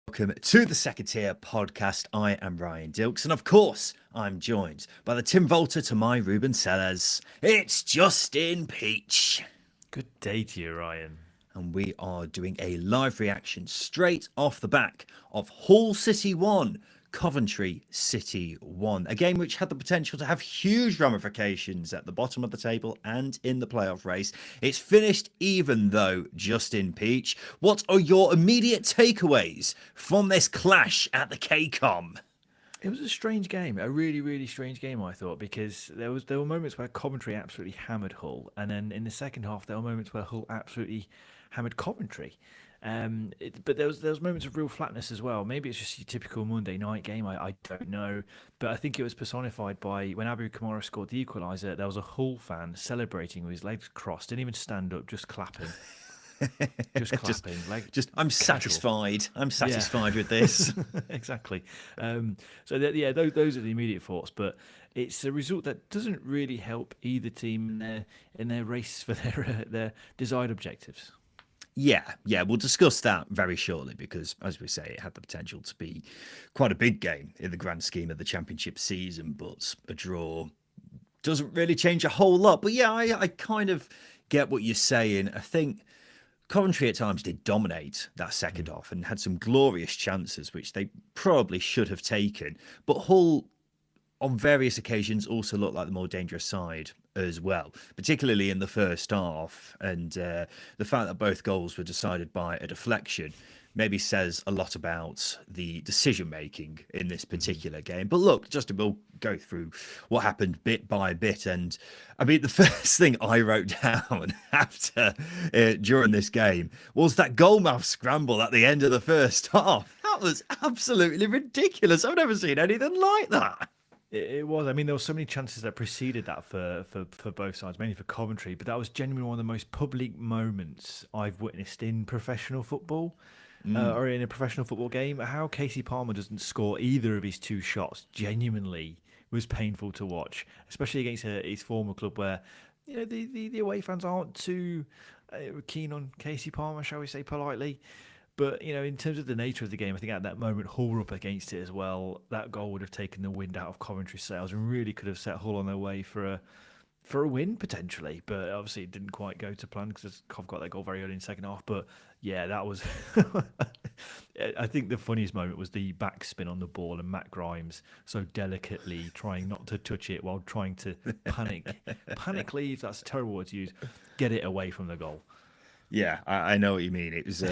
Welcome to the Second Tier podcast. I am Ryan Dilks, and of course, I'm joined by the Tim Volter to my Ruben Sellers. It's Justin Peach. Good day to you, Ryan. And we are doing a live reaction straight off the back of Hull City 1, Coventry City 1. A game which had the potential to have huge ramifications at the bottom of the table and in the playoff race. It's finished even though, Justin Peach. What are your immediate takeaways from this clash at the KCOM? It was a strange game, a really strange game, I thought, because there were moments where Coventry absolutely hammered Hull, and then in the second half there were moments where Hull absolutely hammered Coventry. But there was moments of real flatness as well. Maybe it's just your typical Monday night game. I don't know, but I think it was personified by when Abu Kamara scored the equaliser. There was a Hull fan celebrating with his legs crossed, didn't even stand up, just clapping. Just clapping, I'm satisfied. I'm satisfied with this. Exactly. Those are the immediate thoughts. But it's a result that doesn't really help either team in their race for their desired objectives. Yeah, we'll discuss that very shortly because, as we say, it had the potential to be quite a big game in the grand scheme of the championship season, but a draw doesn't really change a whole lot. But yeah, I kind of get what you're saying. I think Coventry at times did dominate that second half and had some glorious chances, which they probably should have taken. But Hull, on various occasions, also looked like the more dangerous side as well, particularly in the first half. And the fact that both goals were decided by a deflection maybe says a lot about the decision making in this particular game. But look, Justin, we'll go through what happened bit by bit. And I mean, the first thing I wrote down during this game was that goalmouth scramble at the end of the first half. That was absolutely ridiculous. I've never seen anything like that. It was. I mean, there were so many chances that preceded that for both sides, mainly for Coventry. But that was genuinely one of the most public moments I've witnessed in professional football. Or in a professional football game. How Casey Palmer doesn't score either of his two shots genuinely was painful to watch, especially against his former club where the away fans aren't too keen on Casey Palmer, shall we say politely. But, in terms of the nature of the game, I think at that moment, Hull were up against it as well. That goal would have taken the wind out of Coventry's sails and really could have set Hull on their way for a win, potentially. But obviously it didn't quite go to plan because Cov got that goal very early in the second half. But, yeah, that was... I think the funniest moment was the backspin on the ball and Matt Grimes so delicately trying not to touch it while trying to panically, if that's a terrible word to use, get it away from the goal. Yeah, I know what you mean. It was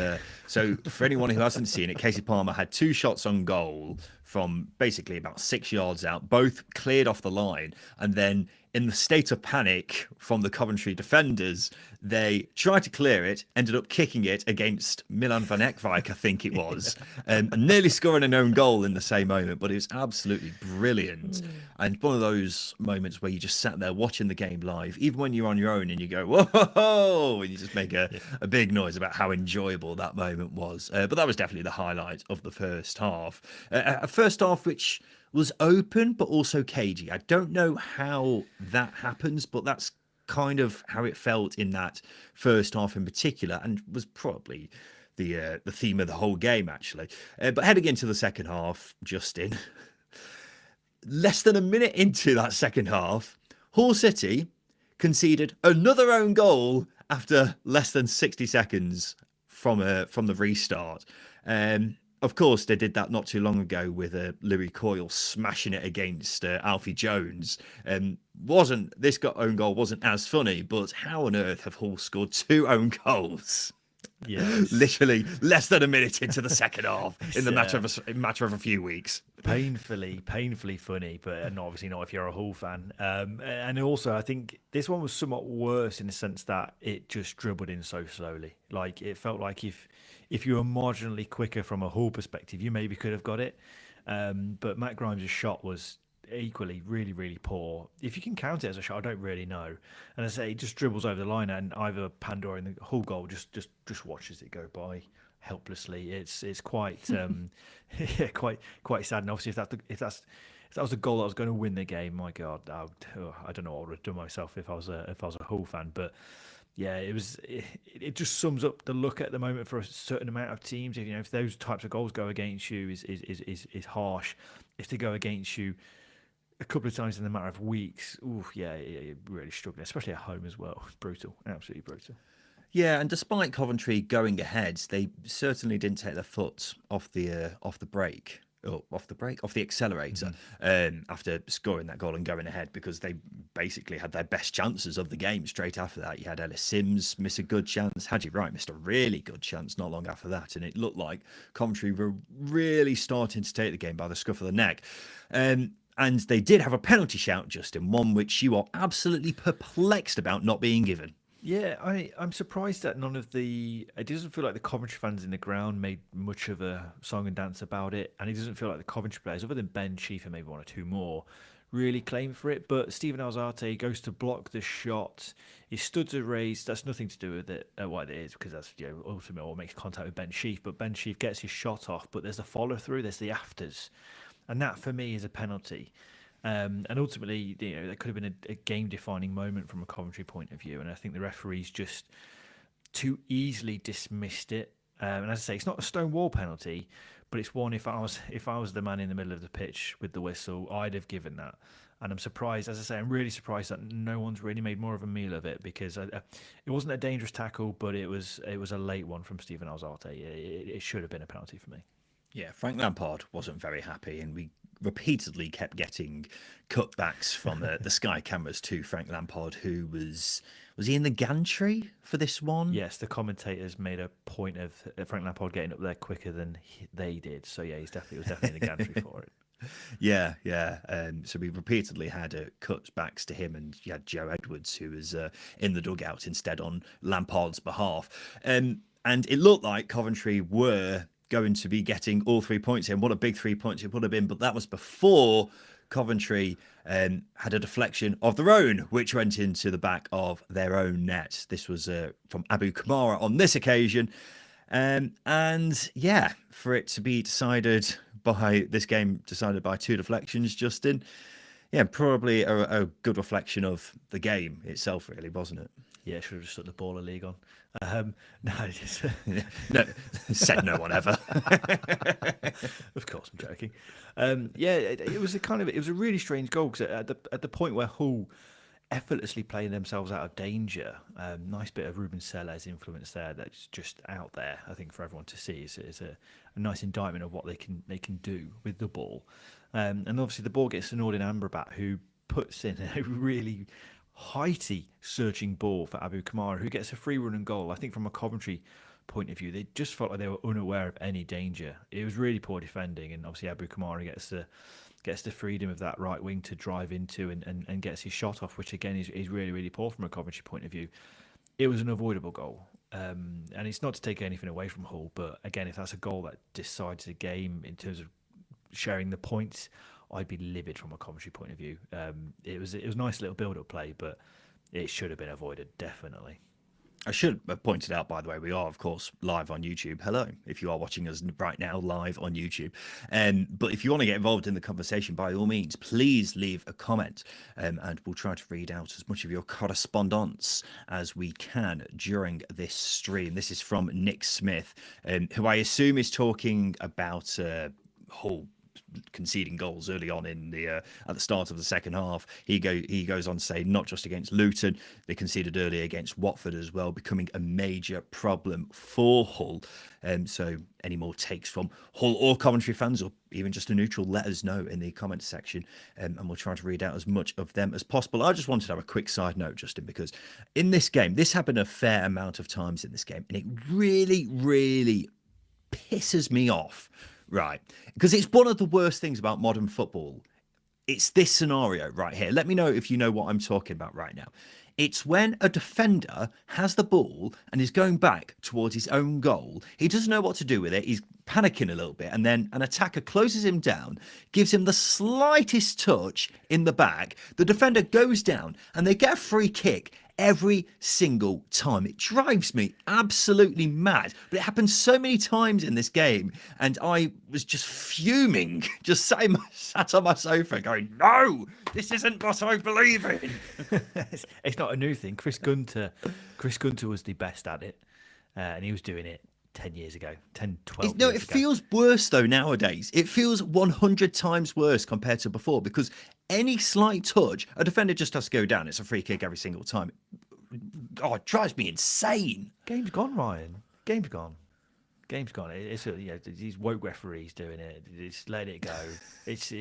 so for anyone who hasn't seen it, Casey Palmer had two shots on goal from basically about 6 yards out, both cleared off the line, and then in the state of panic from the Coventry defenders, they tried to clear it, ended up kicking it against Milan van Eckwijk, I think it was, and nearly scoring an own goal in the same moment. But it was absolutely brilliant. And one of those moments where you just sat there watching the game live, even when you're on your own and you go, whoa, and you just make a big noise about how enjoyable that moment was. But that was definitely the highlight of the first half. A first half which was open but also cagey. I don't know how that happens, but that's kind of how it felt in that first half in particular, and was probably the theme of the whole game, actually. But heading into the second half, Justin, less than a minute into that second half, Hull City conceded another own goal after less than 60 seconds from the restart. Of course, they did that not too long ago with Louis Coyle smashing it against Alfie Jones. This own goal wasn't as funny, but how on earth have Hull scored two own goals? Yes. Literally less than a minute into the second half in the matter of a few weeks. Painfully funny, but obviously not if you're a Hull fan. And also, I think this one was somewhat worse in the sense that it just dribbled in so slowly. Like, it felt like if you were marginally quicker from a Hull perspective, you maybe could have got it. But Matt Grimes' shot was equally really poor. If you can count it as a shot, I don't really know. And I say it just dribbles over the line, and either Pandora in the Hull goal just watches it go by helplessly. It's quite quite sad. And obviously, if that was the goal that was going to win the game, my God, I don't know what I would have done myself if I was a Hull fan. But Yeah, it just sums up the look at the moment for a certain amount of teams. If those types of goals go against you is harsh. If they go against you a couple of times in a matter of weeks, ooh, yeah, you're really struggling, especially at home as well. Brutal, absolutely brutal. Yeah, and despite Coventry going ahead, they certainly didn't take their foot off the brake. Off the accelerator after scoring that goal and going ahead, because they basically had their best chances of the game straight after that. You had Ellis Sims miss a good chance. Haji Wright missed a really good chance not long after that. And it looked like Coventry were really starting to take the game by the scruff of the neck. And they did have a penalty shout, Justin, one which you are absolutely perplexed about not being given. Yeah, I'm surprised that none of it doesn't feel like the Coventry fans in the ground made much of a song and dance about it, and it doesn't feel like the Coventry players, other than Ben Sheaf and maybe one or two more, really claim for it. But Stephen Alzate goes to block the shot. He stood to raise. That's nothing to do with it, what it is, because that's ultimately what makes contact with Ben Sheaf. But Ben Sheaf gets his shot off, but there's the follow through, there's the afters, and that for me is a penalty. And ultimately, there could have been a game-defining moment from a Coventry point of view, and I think the referees just too easily dismissed it. And as I say, it's not a stone wall penalty, but it's one. If I was the man in the middle of the pitch with the whistle, I'd have given that. And I'm surprised, as I say, I'm really surprised that no one's really made more of a meal of it, because it wasn't a dangerous tackle, but it was a late one from Stephen Alzate. It should have been a penalty for me. Yeah, Frank Lampard wasn't very happy, and we repeatedly kept getting cutbacks from the Sky cameras to Frank Lampard, who was he in the gantry for this one? Yes, the commentators made a point of Frank Lampard getting up there quicker than they did. So yeah, he was definitely in the gantry for it. Yeah. So we repeatedly had cutbacks to him, and you had Joe Edwards, who was in the dugout instead on Lampard's behalf. And it looked like Coventry were going to be getting all 3 points in. What a big 3 points it would have been, but that was before Coventry had a deflection of their own, which went into the back of their own net. This was from Abu Kamara on this occasion. And yeah, for it to be decided by two deflections, Justin, yeah, probably a good reflection of the game itself, really, wasn't it? Yeah, should have just stuck the baller league on. No, no, said no one ever. Of course, I'm joking. Yeah, it was a really strange goal, because at the point where Hull effortlessly playing themselves out of danger, nice bit of Ruben Sellers influence there that's just out there, I think, for everyone to see. It's a nice indictment of what they can do with the ball. And obviously the ball gets to Nordin Amrabat, who puts in a really heighty searching ball for Abu Kamara, who gets a free run and goal. I think from a Coventry point of view, they just felt like they were unaware of any danger. It was really poor defending, and obviously Abu Kamara gets the freedom of that right wing to drive into and gets his shot off, which again is really, really poor from a Coventry point of view. It was an avoidable goal. And it's not to take anything away from Hull, but again, if that's a goal that decides the game in terms of sharing the points, I'd be livid from a Coventry point of view. It was a nice little build-up play, but it should have been avoided, definitely. I should have pointed out, by the way, we are, of course, live on YouTube. Hello, if you are watching us right now live on YouTube. But if you want to get involved in the conversation, by all means, please leave a comment, and we'll try to read out as much of your correspondence as we can during this stream. This is from Nick Smith, who I assume is talking about Hull conceding goals early on in the at the start of the second half. He goes on to say, not just against Luton, they conceded early against Watford as well, becoming a major problem for Hull. So any more takes from Hull or Coventry fans, or even just a neutral, let us know in the comments section, and we'll try to read out as much of them as possible. I just wanted to have a quick side note, Justin, because in this game, this happened a fair amount of times in this game, and it really, really pisses me off. Right, because it's one of the worst things about modern football. It's this scenario right here. Let me know if you know what I'm talking about right now. It's when a defender has the ball and is going back towards his own goal. He doesn't know what to do with it. He's panicking a little bit, and then an attacker closes him down, gives him the slightest touch in the back. The defender goes down, and they get a free kick every single time. It drives me absolutely mad. But it happened so many times in this game, and I was just fuming, just sat on my sofa going, no, this isn't what I believe in. It's not a new thing. Chris Gunter was the best at it, and he was doing it 10 years ago, 10, 12 No, years it ago. feels worse though nowadays. It feels 100 times worse compared to before, because any slight touch, a defender just has to go down. It's a free kick every single time. Oh, it drives me insane. Game's gone, Ryan. Game's gone. Game's gone. It's these woke referees doing it. It's let it go. It's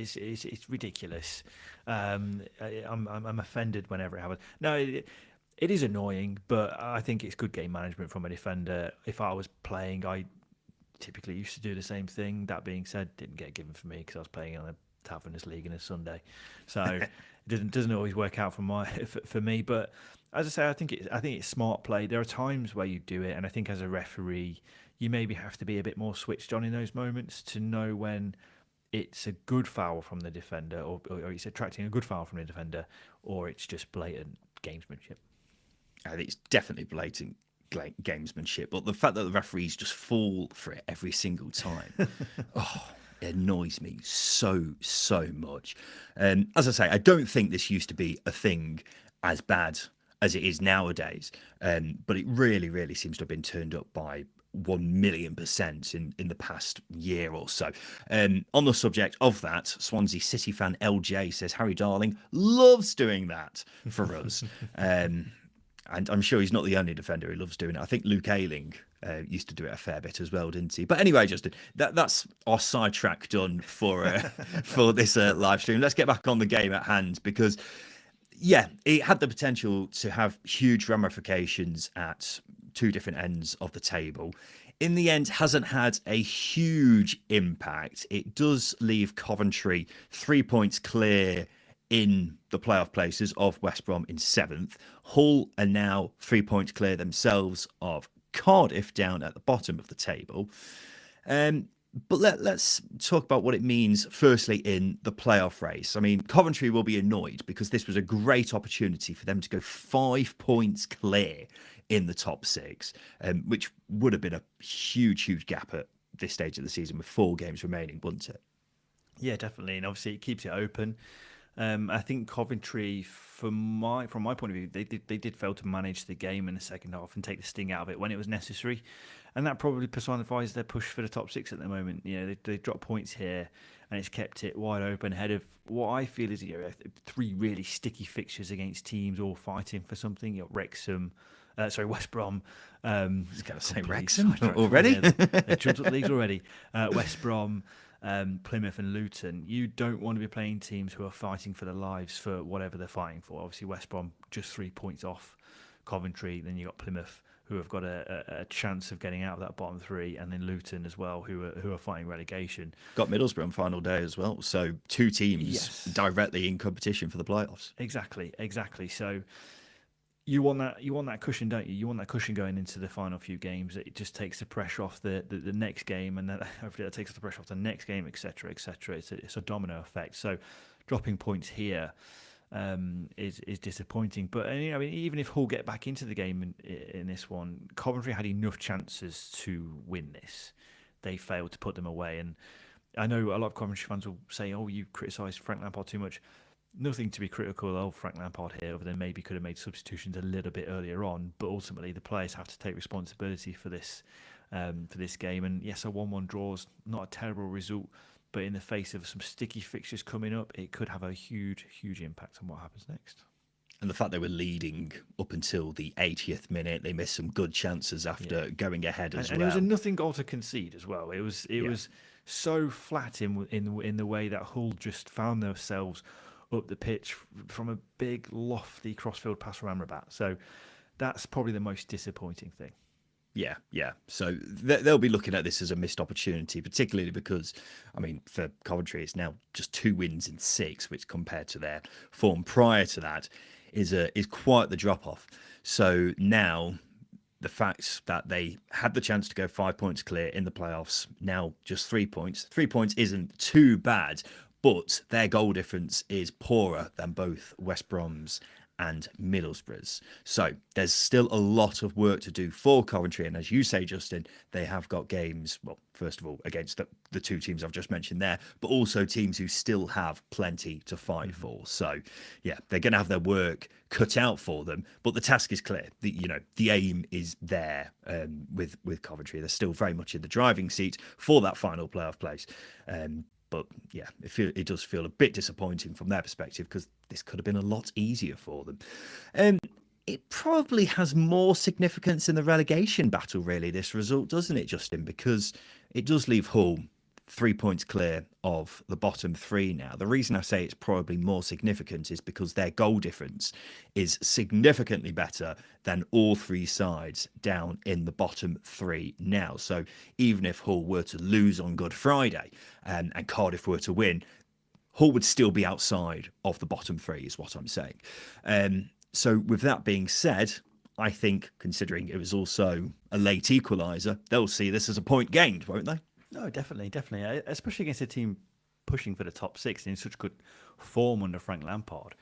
ridiculous. I'm offended whenever it happens. No, it is annoying, but I think it's good game management from a defender. If I was playing, I typically used to do the same thing. That being said, didn't get given for me because I was playing on a Taverners League on a Sunday, so it doesn't always work out for me. But as I say, I think it's smart play. There are times where you do it, and I think as a referee, you maybe have to be a bit more switched on in those moments to know when it's a good foul from the defender, or it's attracting a good foul from the defender, or it's just blatant gamesmanship. I think it's definitely blatant gamesmanship, but the fact that the referees just fall for it every single time, it annoys me so much. As I say, I don't think this used to be a thing as bad as it is nowadays, but it really seems to have been turned up by 1,000,000% in the past year or so. On the subject of that, Swansea City fan LJ says Harry Darling loves doing that for us. And I'm sure he's not the only defender who loves doing it. I think Luke Ayling used to do it a fair bit as well, didn't he? But anyway, Justin, that's our sidetrack done for this live stream. Let's get back on the game at hand, because, yeah, it had the potential to have huge ramifications at two different ends of the table. In the end, hasn't had a huge impact. It does leave Coventry 3 points clear in the playoff places of West Brom in 7th. Hull are now 3 points clear themselves of Cardiff down at the bottom of the table. But let's talk about what it means, firstly, in the playoff race. I mean, Coventry will be annoyed because this was a great opportunity for them to go 5 points clear in the top 6, which would have been a huge gap at this stage of the season with 4 games remaining, wouldn't it? Yeah, definitely. And obviously it keeps it open. I think Coventry, from my point of view, they did fail to manage the game in the second half and take the sting out of it when it was necessary, and that probably personifies their push for the top 6 at the moment. You know, they dropped points here, and it's kept it wide open ahead of what I feel is 3 really sticky fixtures against teams all fighting for something. West Brom. I was going to say Wrexham already. They jumped up the leagues already. West Brom. Plymouth and Luton. You don't want to be playing teams who are fighting for their lives for whatever they're fighting for. Obviously, West Brom just 3 points off Coventry. Then you got Plymouth, who have got a chance of getting out of that bottom 3, and then Luton as well, who are fighting relegation. Got Middlesbrough on final day as well. So 2 teams directly in competition for the playoffs. Exactly. So you want that cushion, don't you? You want that cushion going into the final few games. It just takes the pressure off the next game, and then hopefully that takes the pressure off the next game, etc., etc. It's a domino effect. So dropping points here is disappointing. But I mean, even if Hull get back into the game in this one, Coventry had enough chances to win this. They failed to put them away, and I know a lot of Coventry fans will say, "Oh, you criticise Frank Lampard too much." Nothing to be critical of Frank Lampard here, other than maybe could have made substitutions a little bit earlier on. But ultimately, the players have to take responsibility for this game. And yes, a 1-1 draw is not a terrible result, but in the face of some sticky fixtures coming up, it could have a huge impact on what happens next. And the fact they were leading up until the 80th minute, they missed some good chances after going ahead as well. And it was a nothing goal to concede as well. It was so flat in the way that Hull just found themselves up the pitch from a big, lofty crossfield pass from Amrabat. So that's probably the most disappointing thing. Yeah. So they'll be looking at this as a missed opportunity, particularly because, I mean, for Coventry, it's now just 2 wins in 6, which compared to their form prior to that is quite the drop-off. So now the fact that they had the chance to go 5 points clear in the playoffs, now just 3 points. 3 points isn't too bad, but their goal difference is poorer than both West Brom's and Middlesbrough's. So there's still a lot of work to do for Coventry. And as you say, Justin, they have got games, well, first of all, against the two teams I've just mentioned there, but also teams who still have plenty to fight for. So, yeah, they're going to have their work cut out for them. But the task is clear. The aim is there with Coventry. They're still very much in the driving seat for that final playoff place. But yeah, it does feel a bit disappointing from their perspective because this could have been a lot easier for them. It probably has more significance in the relegation battle, really, this result, doesn't it, Justin? Because it does leave Hull 3 points clear of the bottom three now. The reason I say it's probably more significant is because their goal difference is significantly better than all three sides down in the bottom three now. So even if Hull were to lose on Good Friday and Cardiff were to win, Hull would still be outside of the bottom three, is what I'm saying. So with that being said, I think, considering it was also a late equaliser, they'll see this as a point gained, won't they? No, definitely. Especially against a team pushing for the top six in such good form under Frank Lampard.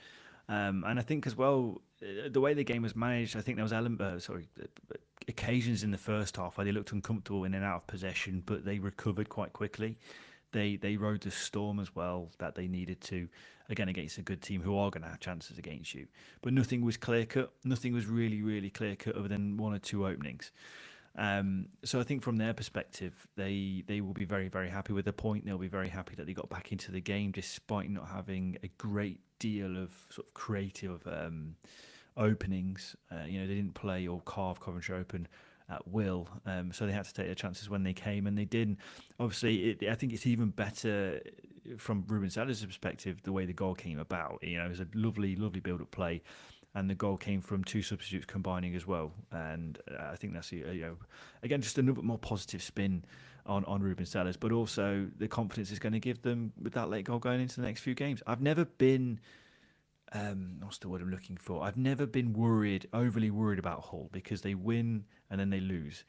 And I think as well, the way the game was managed, I think there was occasions in the first half where they looked uncomfortable in and out of possession, but they recovered quite quickly. They rode the storm as well that they needed to, again, against a good team who are going to have chances against you. But nothing was clear-cut. Nothing was really, really clear-cut other than one or two openings. So I think from their perspective, they will be very, very happy with the point. They'll be very happy that they got back into the game despite not having a great deal of sort of creative openings. They didn't play or carve Coventry open at will, so they had to take their chances when they came, and they did. Obviously, I think it's even better from Ruben Sellers' perspective the way the goal came about. It was a lovely, lovely build-up play, and the goal came from two substitutes combining as well. And I think that's again just another more positive spin on Ruben Sellers, but also the confidence is going to give them with that late goal going into the next few games. I've never been. What's the word I'm looking for? I've never been overly worried about Hull because they win and then they lose.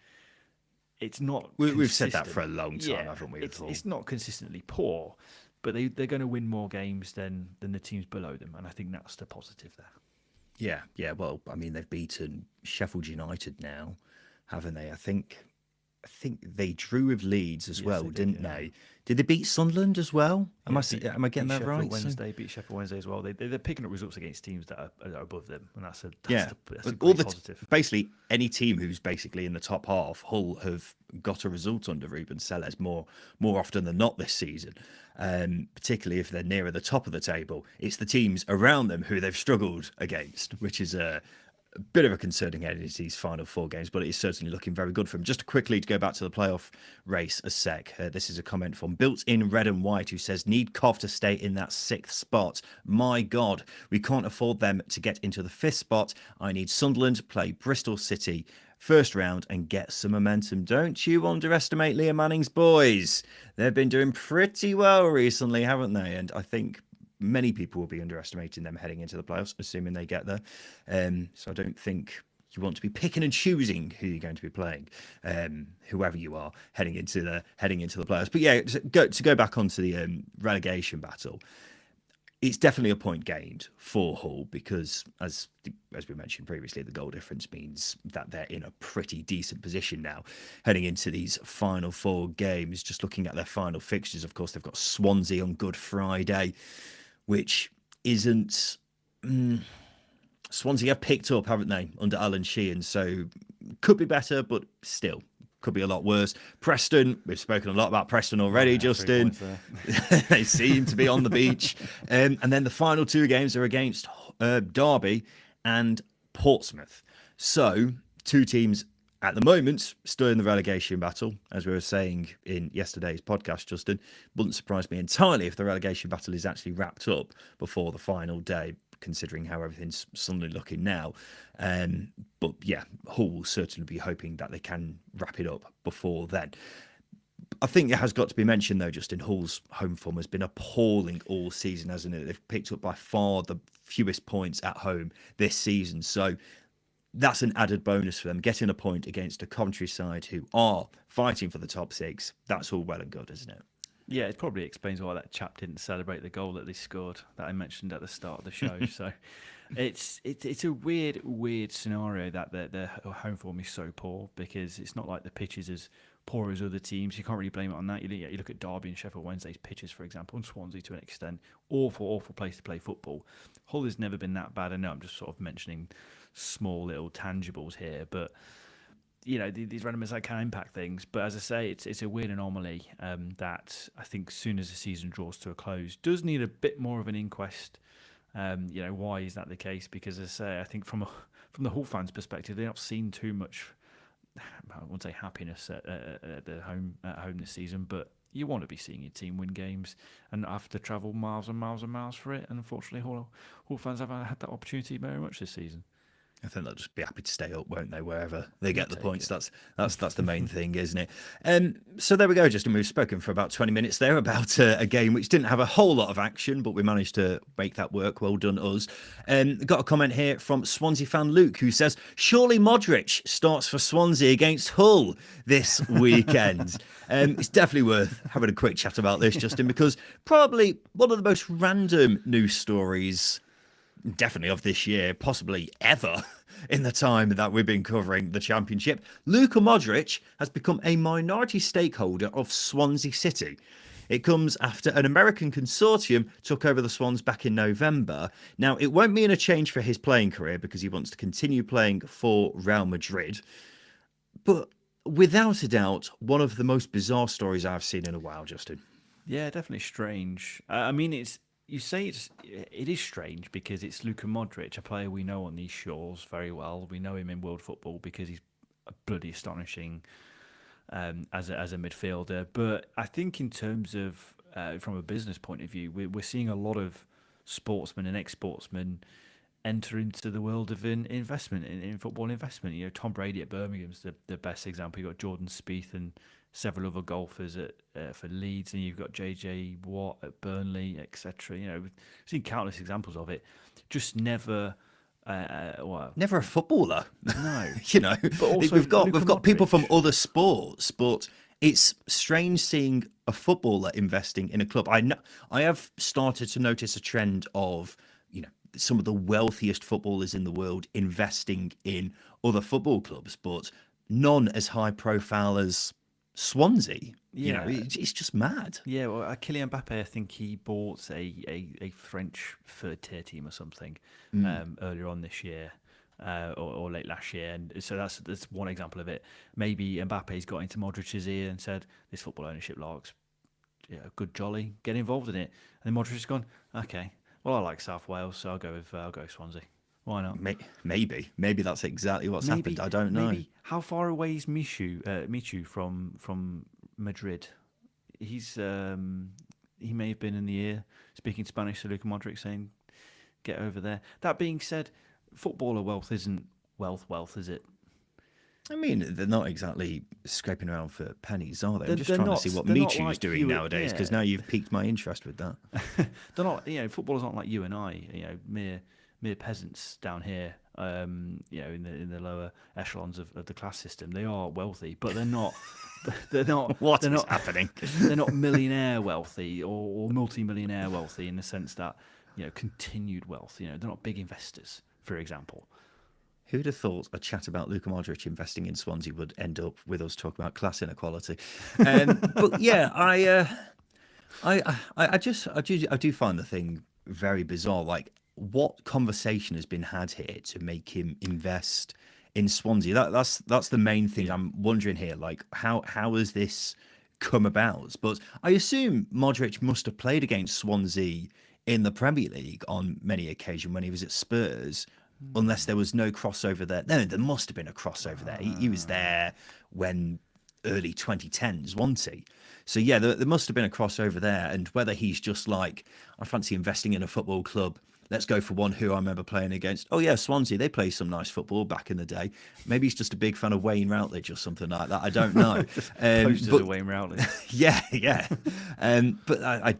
It's not. We've said that for a long time, haven't we? It's not consistently poor, but they're going to win more games than the teams below them, and I think that's the positive there. Yeah. Well, I mean, they've beaten Sheffield United now, haven't they? I think they drew with Leeds as well, didn't they? Did they beat Sunderland as well? Am I getting that right? Beat Sheffield Wednesday as well. They're picking up results against teams that are above them, and that's a great positive. Basically, any team who's basically in the top half, Hull have got a result under Ruben Sellers more often than not this season. Particularly if they're nearer the top of the table, it's the teams around them who they've struggled against, which is a bit of a concerning head into these final four games, but it is certainly looking very good for him. Just quickly to go back to the playoff race a sec. This is a comment from Built in Red and White who says, need Cov to stay in that sixth spot. My God, we can't afford them to get into the fifth spot. I need Sunderland to play Bristol City first round and get some momentum. Don't you underestimate Liam Manning's boys. They've been doing pretty well recently, haven't they? And I think many people will be underestimating them heading into the playoffs, assuming they get there. So I don't think you want to be picking and choosing who you're going to be playing, whoever you are heading into the playoffs. But yeah, to go back onto the relegation battle, it's definitely a point gained for Hull because, as we mentioned previously, the goal difference means that they're in a pretty decent position now heading into these final four games. Just looking at their final fixtures, of course, they've got Swansea on Good Friday, which isn't... Swansea have picked up, haven't they, under Alan Sheehan, so could be better, but still could be a lot worse. Preston, we've spoken a lot about Preston already, Justin. They seem to be on the beach. And then the final two games are against Derby and Portsmouth. So two teams at the moment still in the relegation battle, as we were saying in yesterday's podcast, Justin. Wouldn't surprise me entirely if the relegation battle is actually wrapped up before the final day, considering how everything's suddenly looking now. But yeah, Hull will certainly be hoping that they can wrap it up before then. I think it has got to be mentioned, though, Justin, Hull's home form has been appalling all season, hasn't it? They've picked up by far the fewest points at home this season. So that's an added bonus for them. Getting a point against a Coventry side who are fighting for the top six, that's all well and good, isn't it? Yeah, it probably explains why that chap didn't celebrate the goal that they scored that I mentioned at the start of the show. So, It's a weird scenario that their home form is so poor, because it's not like the pitch is as poor as other teams. You can't really blame it on that. You look at Derby and Sheffield Wednesday's pitches, for example, and Swansea to an extent. Awful place to play football. Hull has never been that bad. I know I'm just sort of mentioning small little tangibles here, but these randomness that can impact things. But as I say, it's a weird anomaly that I think soon as the season draws to a close does need a bit more of an inquest. Why is that the case? Because as I say, I think from the Hull fans' perspective, they're not seeing too much. I won't say happiness at home this season, but you want to be seeing your team win games and not have to travel miles and miles and miles for it. And unfortunately, Hull fans haven't had that opportunity very much this season. I think they'll just be happy to stay up, won't they? Wherever they get the points, that's the main thing, isn't it? So there we go, Justin. We've spoken for about 20 minutes there about a game which didn't have a whole lot of action, but we managed to make that work. Well done, us. Got a comment here from Swansea fan Luke, who says, "Surely Modric starts for Swansea against Hull this weekend." It's definitely worth having a quick chat about this, Justin, because probably one of the most random news stories, definitely of this year, possibly ever, in the time that we've been covering the Championship. Luka Modric has become a minority stakeholder of Swansea City. It comes after an American consortium took over the Swans back in November. Now, it won't mean a change for his playing career because he wants to continue playing for Real Madrid. But without a doubt, one of the most bizarre stories I've seen in a while, Justin. Yeah, definitely strange. I mean, you say it is strange because it's Luka Modric, a player we know on these shores very well. We know him in world football because he's bloody astonishing as a midfielder. But I think in terms of from a business point of view, we're seeing a lot of sportsmen and ex-sportsmen enter into the world of investment in football investment. Tom Brady at Birmingham's the best example. You've got Jordan Spieth and several other golfers for Leeds, and you've got JJ Watt at Burnley, etc. We've seen countless examples of it. Just never, never a footballer. No, But also we've got people from other sports, but it's strange seeing a footballer investing in a club. I have started to notice a trend of some of the wealthiest footballers in the world investing in other football clubs, but none as high profile as Swansea. Yeah. It's just mad. Yeah, well, Kylian Mbappe, I think he bought a French third tier team or something earlier on this year or late last year, and so that's one example of it. Maybe Mbappe's got into Modric's ear and said, "This football ownership lark's good jolly, get involved in it." And then Modric's gone, "Okay, well I like South Wales, so I'll go with Swansea." Why not? Maybe that's exactly what's happened. I don't know. How far away is Michu from Madrid? He's he may have been in the ear speaking Spanish to Luka Modric, saying, "Get over there." That being said, footballer wealth isn't wealth, is it? I mean, they're not exactly scraping around for pennies, are they? I'm just trying to see what Michu's doing nowadays, because now you've piqued my interest with that. They're not, footballers aren't like you and I, mere peasants down here, in the lower echelons of the class system. They are wealthy, but they're not. They're not. What is happening? They're not millionaire wealthy or multi-millionaire wealthy in the sense that continued wealth. They're not big investors, for example. Who'd have thought a chat about Luka Modric investing in Swansea would end up with us talking about class inequality? But yeah, I do find the thing very bizarre. Like, what conversation has been had here to make him invest in Swansea? That's the main thing I'm wondering here. Like, how has this come about? But I assume Modric must have played against Swansea in the Premier League on many occasions when he was at Spurs, unless there was no crossover there. No, there must have been a crossover there. He was there when early 2010s, wasn't he? So yeah, there must have been a crossover there. And whether he's just like, I fancy investing in a football club, let's go for one who I remember playing against. Oh yeah, Swansea, they play some nice football back in the day. Maybe he's just a big fan of Wayne Routledge or something like that. I don't know. Posters of Wayne Routledge. Yeah. But I,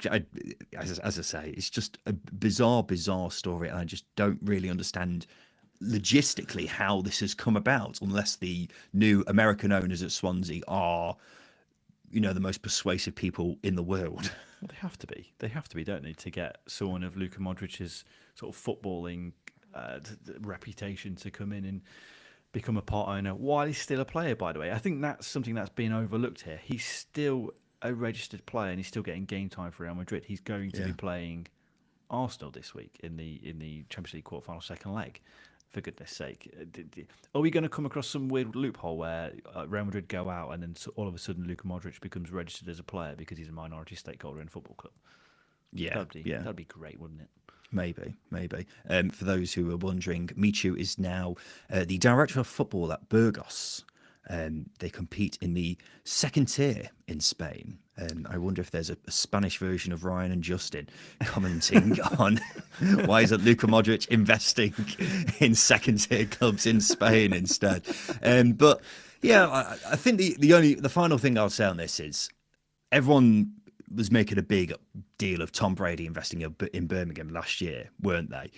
as I say, it's just a bizarre story, and I just don't really understand logistically how this has come about, unless the new American owners at Swansea are, the most persuasive people in the world. Well, they have to be. They have to be, don't they, to get someone of Luka Modric's sort of footballing reputation to come in and become a part owner while he's still a player, by the way. I think that's something that's been overlooked here. He's still a registered player and he's still getting game time for Real Madrid. He's going to be playing Arsenal this week in the Champions League quarterfinal second leg. For goodness sake, are we going to come across some weird loophole where Real Madrid go out and then all of a sudden Luka Modric becomes registered as a player because he's a minority stakeholder in a football club? Yeah, that'd be great, wouldn't it? Maybe. For those who are wondering, Michu is now the director of football at Burgos. They compete in the second tier in Spain. I wonder if there's a Spanish version of Ryan and Justin commenting on why isn't Luka Modric investing in second tier clubs in Spain instead. But yeah, I think the final thing I'll say on this is everyone was making a big deal of Tom Brady investing in Birmingham last year, weren't they?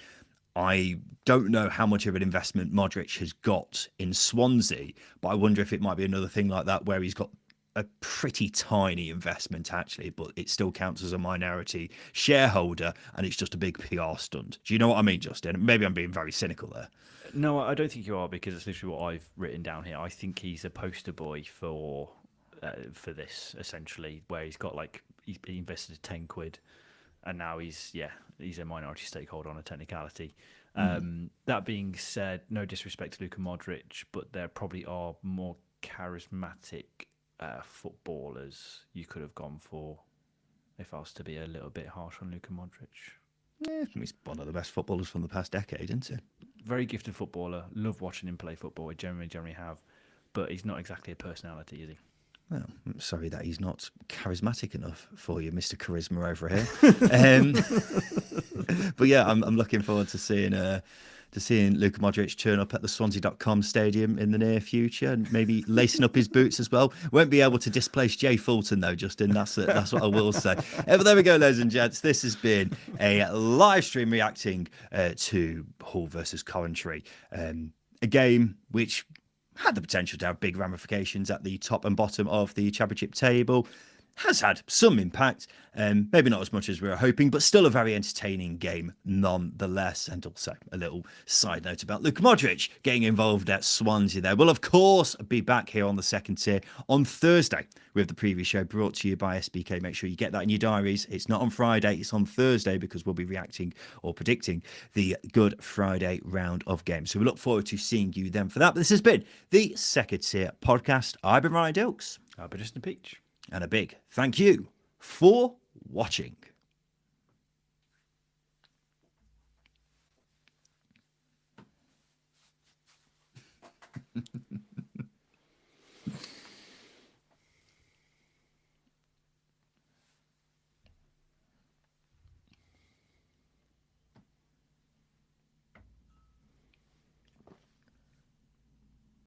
I don't know how much of an investment Modric has got in Swansea, but I wonder if it might be another thing like that where he's got a pretty tiny investment actually, but it still counts as a minority shareholder and it's just a big PR stunt. Do you know what I mean, Justin? Maybe I'm being very cynical there. No, I don't think you are, because it's literally what I've written down here. I think he's a poster boy for this, essentially, where he's got he invested £10 and now he's a minority stakeholder on a technicality. That being said, no disrespect to Luka Modric, but there probably are more charismatic footballers you could have gone for if I was to be a little bit harsh on Luka Modric. Yeah, he's one of the best footballers from the past decade, isn't he? Very gifted footballer. Love watching him play football. I generally have. But he's not exactly a personality, is he? Well, I'm sorry that he's not charismatic enough for you, Mr. Charisma over here. But yeah, I'm looking forward to seeing Luka Modric turn up at the Swansea.com stadium in the near future and maybe lacing up his boots as well. Won't be able to displace Jay Fulton though, Justin. That's what I will say. But there we go, ladies and gents. This has been a live stream reacting to Hull versus Coventry, a game which had the potential to have big ramifications at the top and bottom of the championship table. Has had some impact, maybe not as much as we were hoping, but still a very entertaining game nonetheless. And also a little side note about Luka Modric getting involved at Swansea there. We'll, of course, be back here on the second tier on Thursday with the preview show brought to you by SBK. Make sure you get that in your diaries. It's not on Friday, it's on Thursday, because we'll be reacting or predicting the Good Friday round of games. So we look forward to seeing you then for that. But this has been the Second Tier Podcast. I've been Ryan Dilks. I've been Justin Peach. And a big thank you for watching.